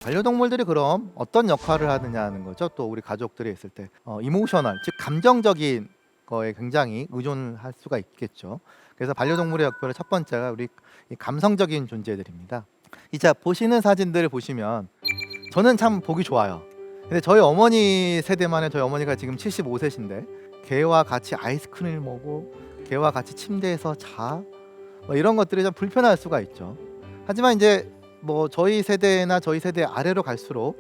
반려동물들이 그럼 어떤 역할을 하느냐는 거죠. 또 우리 가족들이 있을 때 이모셔널 즉 감정적인 거에 굉장히 의존할 수가 있겠죠. 그래서 반려동물의 역할의 첫 번째가 우리 이 감성적인 존재들입니다. 이제 보시는 사진들을 보시면 저는 참 보기 좋아요. 근데 저희 어머니 세대만 해 저희 어머니가 지금 75세신데 개와 같이 아이스크림을 먹고 개와 같이 침대에서 자 이런 것들이 좀 불편할 수가 있죠. 하지만 이제 뭐 저희 세대나 저희 세대 아래로 갈수록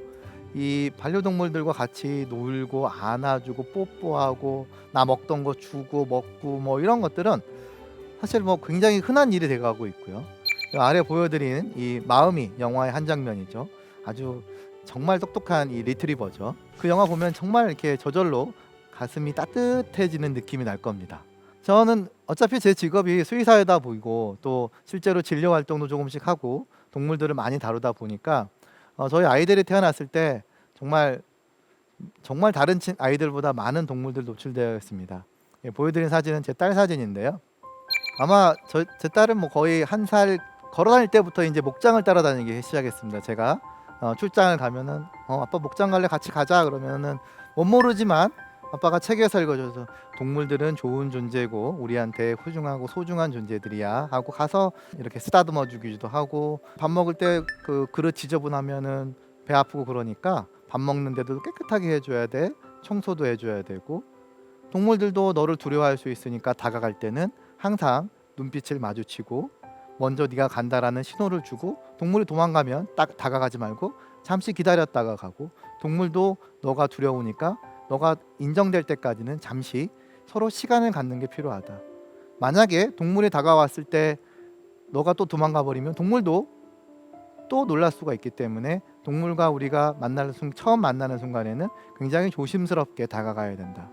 이 반려동물들과 같이 놀고 안아주고 뽀뽀하고 나 먹던 거 주고 먹고 뭐 이런 것들은 사실 뭐 굉장히 흔한 일이 돼가고 있고요. 이 아래 보여드리는 이 마음이 영화의 한 장면이죠. 아주 정말 똑똑한 이 리트리버죠. 그 영화 보면 정말 이렇게 저절로 가슴이 따뜻해지는 느낌이 날 겁니다. 저는 어차피 제 직업이 수의사이다 보이고 또 실제로 진료 활동도 조금씩 하고 동물들을 많이 다루다 보니까 저희 아이들이 태어났을 때 정말 정말 다른 아이들보다 많은 동물들 노출되어 있습니다. 예, 보여드린 사진은 제 딸 사진인데요. 아마 제 딸은 뭐 거의 한 살 걸어 다닐 때부터 이제 목장을 따라다니기 시작했습니다. 제가 출장을 가면은 아빠 목장 갈래 같이 가자 그러면은 못 모르지만 아빠가 책에서 읽어줘서 동물들은 좋은 존재고 우리한테 소중하고 소중한 존재들이야 하고 가서 이렇게 쓰다듬어 주기도 하고 밥 먹을 때 그 그릇 지저분하면은 배 아프고 그러니까 밥 먹는데도 깨끗하게 해줘야 돼. 청소도 해줘야 되고 동물들도 너를 두려워할 수 있으니까 다가갈 때는 항상 눈빛을 마주치고 먼저 네가 간다라는 신호를 주고 동물이 도망가면 딱 다가가지 말고 잠시 기다렸다가 가고 동물도 너가 두려우니까 너가 인정될 때까지는 잠시 서로 시간을 갖는 게 필요하다. 만약에 동물이 다가왔을 때 너가 또 도망가 버리면 동물도 또 놀랄 수가 있기 때문에 동물과 우리가 처음 만나는 순간에는 굉장히 조심스럽게 다가가야 된다.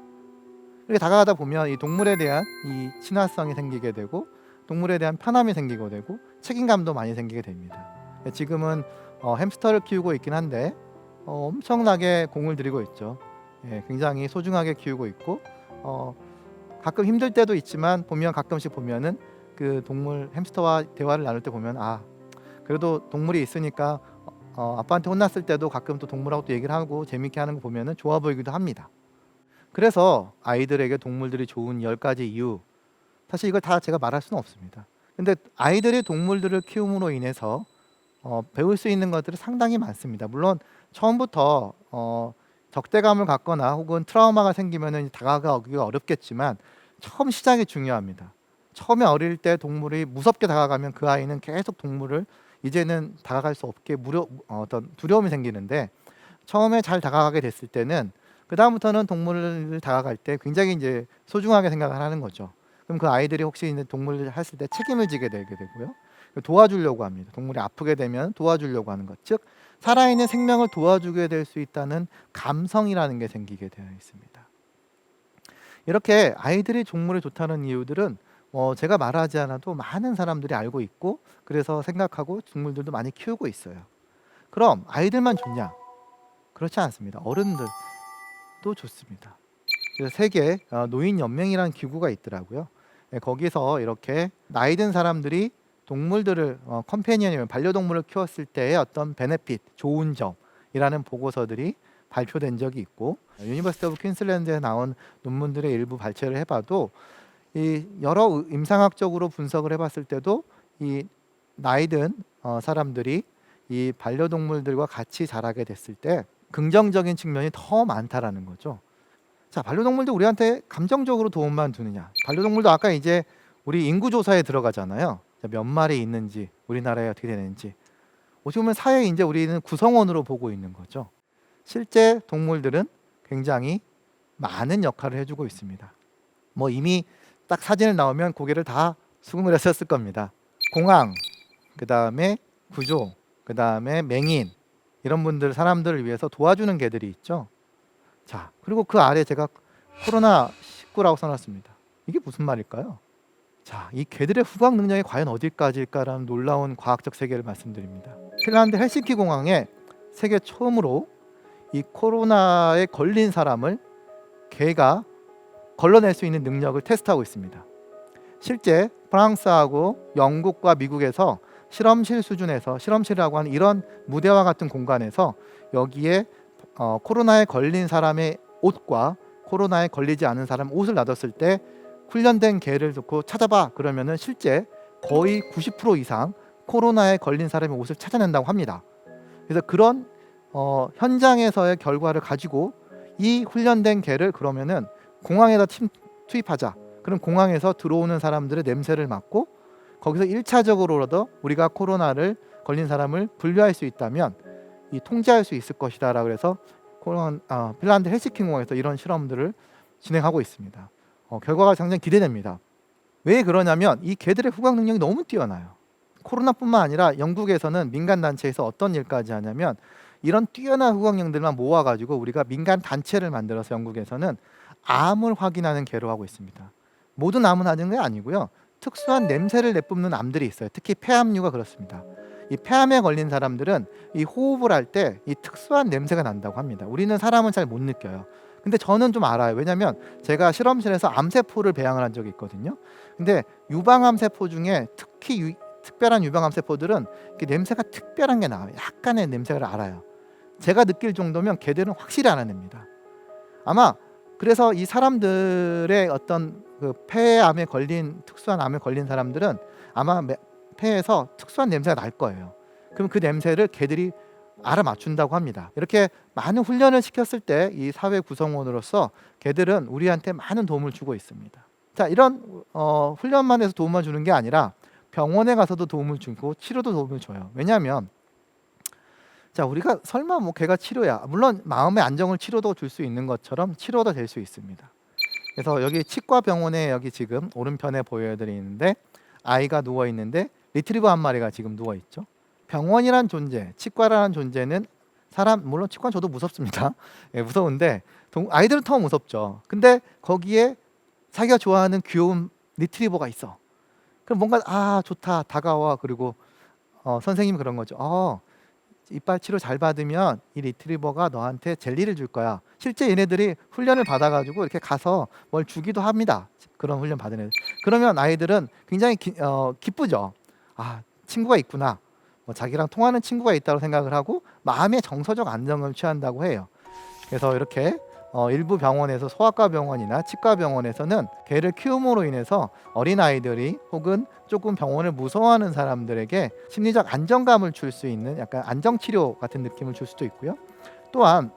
이렇게 다가가다 보면 이 동물에 대한 이 친화성이 생기게 되고 동물에 대한 편함이 생기게 되고 책임감도 많이 생기게 됩니다. 지금은 햄스터를 키우고 있긴 한데 엄청나게 공을 들이고 있죠. 예, 굉장히 소중하게 키우고 있고 가끔 힘들 때도 있지만 가끔씩 보면은 그 동물 햄스터와 대화를 나눌 때 보면 그래도 동물이 있으니까 아빠한테 혼났을 때도 가끔 또 동물하고 또 얘기를 하고 재밌게 하는 거 보면은 좋아 보이기도 합니다. 그래서 아이들에게 동물들이 좋은 10가지 이유, 사실 이걸 다 제가 말할 수는 없습니다. 근데 아이들이 동물들을 키움으로 인해서 배울 수 있는 것들이 상당히 많습니다. 물론 처음부터 적대감을 갖거나 혹은 트라우마가 생기면 다가가기가 어렵겠지만 처음 시작이 중요합니다. 처음에 어릴 때 동물이 무섭게 다가가면 그 아이는 계속 동물을 이제는 다가갈 수 없게 어떤 두려움이 생기는데 처음에 잘 다가가게 됐을 때는 그 다음부터는 동물을 다가갈 때 굉장히 이제 소중하게 생각을 하는 거죠. 그럼 그 아이들이 혹시 이제 동물을 했을 때 책임을 지게 되게 되고요. 도와주려고 합니다. 동물이 아프게 되면 도와주려고 하는 것. 즉 살아있는 생명을 도와주게 될 수 있다는 감성이라는 게 생기게 되어 있습니다. 이렇게 아이들이 동물이 좋다는 이유들은 제가 말하지 않아도 많은 사람들이 알고 있고 그래서 생각하고 동물들도 많이 키우고 있어요. 그럼 아이들만 좋냐? 그렇지 않습니다. 어른들도 좋습니다. 그래서 세계 노인 연맹이라는 기구가 있더라고요. 네, 거기서 이렇게 나이 든 사람들이 동물들을 컴패니언이면 반려동물을 키웠을 때의 어떤 베네핏, 좋은 점이라는 보고서들이 발표된 적이 있고 유니버시티 오브 퀸슬랜드에 나온 논문들의 일부 발췌를 해봐도 이 여러 임상학적으로 분석을 해봤을 때도 이 나이 든 사람들이 이 반려동물들과 같이 자라게 됐을 때 긍정적인 측면이 더 많다라는 거죠. 자, 반려동물도 우리한테 감정적으로 도움만 주느냐? 반려동물도 아까 이제 우리 인구조사에 들어가잖아요. 몇 마리 있는지, 우리나라에 어떻게 되는지. 어떻게 보면 사회에 이제 우리는 구성원으로 보고 있는 거죠. 실제 동물들은 굉장히 많은 역할을 해주고 있습니다. 뭐 이미 딱 사진을 나오면 고개를 다 수긍을 했었을 겁니다. 공항, 그 다음에 구조, 그 다음에 맹인 이런 사람들을 위해서 도와주는 개들이 있죠. 자, 그리고 그 아래 제가 코로나19라고 써놨습니다. 이게 무슨 말일까요? 자, 이 개들의 후각 능력이 과연 어디까지일까라는 놀라운 과학적 세계를 말씀드립니다. 핀란드 헬싱키 공항에 세계 처음으로 이 코로나에 걸린 사람을 개가 걸러낼 수 있는 능력을 테스트하고 있습니다. 실제 프랑스하고 영국과 미국에서 실험실 수준에서 실험실이라고 하는 이런 무대와 같은 공간에서 여기에 코로나에 걸린 사람의 옷과 코로나에 걸리지 않은 사람 옷을 놔뒀을 때 훈련된 개를 놓고 찾아봐 그러면은 실제 거의 90% 이상 코로나에 걸린 사람의 옷을 찾아낸다고 합니다. 그래서 그런 현장에서의 결과를 가지고 이 훈련된 개를 그러면은 공항에다 투입하자. 그럼 공항에서 들어오는 사람들의 냄새를 맡고 거기서 1차적으로라도 우리가 코로나를 걸린 사람을 분류할 수 있다면 이 통제할 수 있을 것이다라고 그래서 핀란드 헬싱키 공항에서 이런 실험들을 진행하고 있습니다. 결과가 상당히 기대됩니다. 왜 그러냐면 이 개들의 후각 능력이 너무 뛰어나요. 코로나뿐만 아니라 영국에서는 민간 단체에서 어떤 일까지 하냐면 이런 뛰어난 후각령들만 모아가지고 우리가 민간 단체를 만들어서 영국에서는 암을 확인하는 개로 하고 있습니다. 모든 암은 하는 게 아니고요. 특수한 냄새를 내뿜는 암들이 있어요. 특히 폐암류가 그렇습니다. 이 폐암에 걸린 사람들은 이 호흡을 할 때 이 특수한 냄새가 난다고 합니다. 우리는 사람은 잘 못 느껴요. 근데 저는 좀 알아요. 왜냐하면 제가 실험실에서 암세포를 배양을 한 적이 있거든요. 근데 유방암세포 중에 특히 특별한 유방암세포들은 냄새가 특별한 게 나와요. 약간의 냄새를 알아요. 제가 느낄 정도면 개들은 확실히 알아냅니다. 아마 그래서 이 사람들의 어떤 그 폐암에 걸린 특수한 암에 걸린 사람들은 아마 폐에서 특수한 냄새가 날 거예요. 그럼 그 냄새를 개들이 알아맞춘다고 합니다. 이렇게 많은 훈련을 시켰을 때 이 사회 구성원으로서 개들은 우리한테 많은 도움을 주고 있습니다. 자, 이런 훈련만 해서 도움만 주는 게 아니라 병원에 가서도 도움을 주고 치료도 도움을 줘요. 왜냐하면 자, 우리가 설마 뭐 개가 치료야. 물론 마음의 안정을 치료도 줄 수 있는 것처럼 치료도 될 수 있습니다. 그래서 여기 치과 병원에 여기 지금 오른편에 보여드리는데 아이가 누워 있는데 리트리버 한 마리가 지금 누워 있죠. 병원이란 존재, 치과라는 존재는 물론 치과는 저도 무섭습니다. 예, 무서운데 아이들은 더 무섭죠. 근데 거기에 자기가 좋아하는 귀여운 리트리버가 있어. 그럼 뭔가 좋다 다가와. 그리고 선생님이 그런 거죠. 이빨 치료 잘 받으면 이 리트리버가 너한테 젤리를 줄 거야. 실제 얘네들이 훈련을 받아가지고 이렇게 가서 뭘 주기도 합니다. 그런 훈련 받은 애들. 그러면 아이들은 굉장히 기쁘죠. 친구가 있구나. 자기랑 통하는 친구가 있다고 생각을 하고 마음의 정서적 안정을 취한다고 해요. 그래서 이렇게 일부 병원에서 소아과 병원이나 치과 병원에서는 개를 키움으로 인해서 어린아이들이 혹은 조금 병원을 무서워하는 사람들에게 심리적 안정감을 줄 수 있는 약간 안정치료 같은 느낌을 줄 수도 있고요. 또한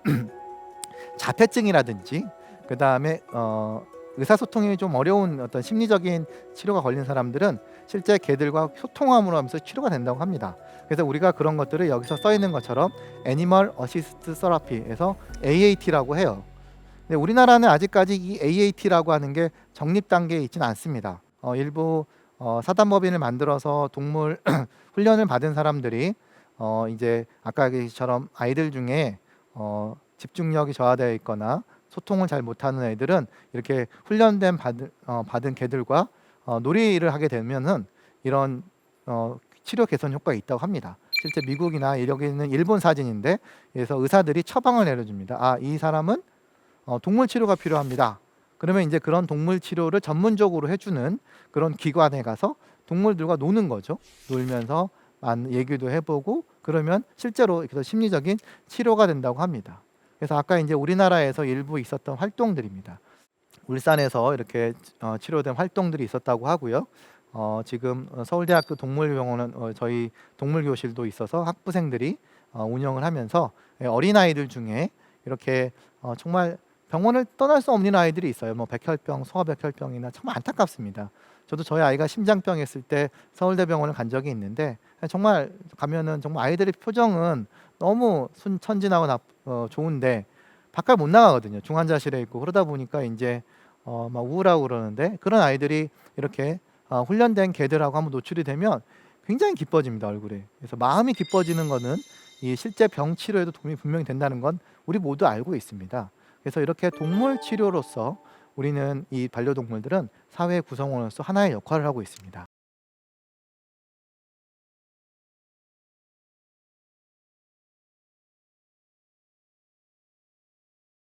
자폐증이라든지 그 다음에 의사소통이 좀 어려운 어떤 심리적인 치료가 걸린 사람들은 실제 개들과 소통함으로 하면서 치료가 된다고 합니다. 그래서 우리가 그런 것들을 여기서 써 있는 것처럼 애니멀 어시스트 서라피에서 AAT라고 해요. 근데 우리나라는 아직까지 이 AAT라고 하는 게 정립 단계에 있지는 않습니다. 일부 사단법인을 만들어서 동물 훈련을 받은 사람들이 이제 아까 얘기처럼 아이들 중에 집중력이 저하되어 있거나 소통을 잘 못하는 애들은 이렇게 훈련된 받은 개들과 놀이를 하게 되면은 이런 치료 개선 효과가 있다고 합니다. 실제 미국이나 여기는 일본 사진인데 그래서 의사들이 처방을 내려줍니다. 이 사람은 동물 치료가 필요합니다. 그러면 이제 그런 동물 치료를 전문적으로 해주는 그런 기관에 가서 동물들과 노는 거죠. 놀면서 얘기도 해보고 그러면 실제로 그래서 심리적인 치료가 된다고 합니다. 그래서 아까 이제 우리나라에서 일부 있었던 활동들입니다. 울산에서 이렇게 치료된 활동들이 있었다고 하고요. 지금 서울대학교 동물병원은 저희 동물교실도 있어서 학부생들이 운영을 하면서 어린아이들 중에 이렇게 정말 병원을 떠날 수 없는 아이들이 있어요. 뭐 백혈병, 소아백혈병이나 참 안타깝습니다. 저도 저희 아이가 심장병 했을 때 서울대병원을 간 적이 있는데 정말 가면은 정말 아이들의 표정은 너무 천진하고 좋은데 바깥 못 나가거든요. 중환자실에 있고 그러다 보니까 이제 막 우울하고 그러는데 그런 아이들이 이렇게 훈련된 개들하고 한번 노출이 되면 굉장히 기뻐집니다, 얼굴에. 그래서 마음이 기뻐지는 거는 이 실제 병 치료에도 도움이 분명히 된다는 건 우리 모두 알고 있습니다. 그래서 이렇게 동물 치료로서 우리는 이 반려동물들은 사회 구성원으로서 하나의 역할을 하고 있습니다.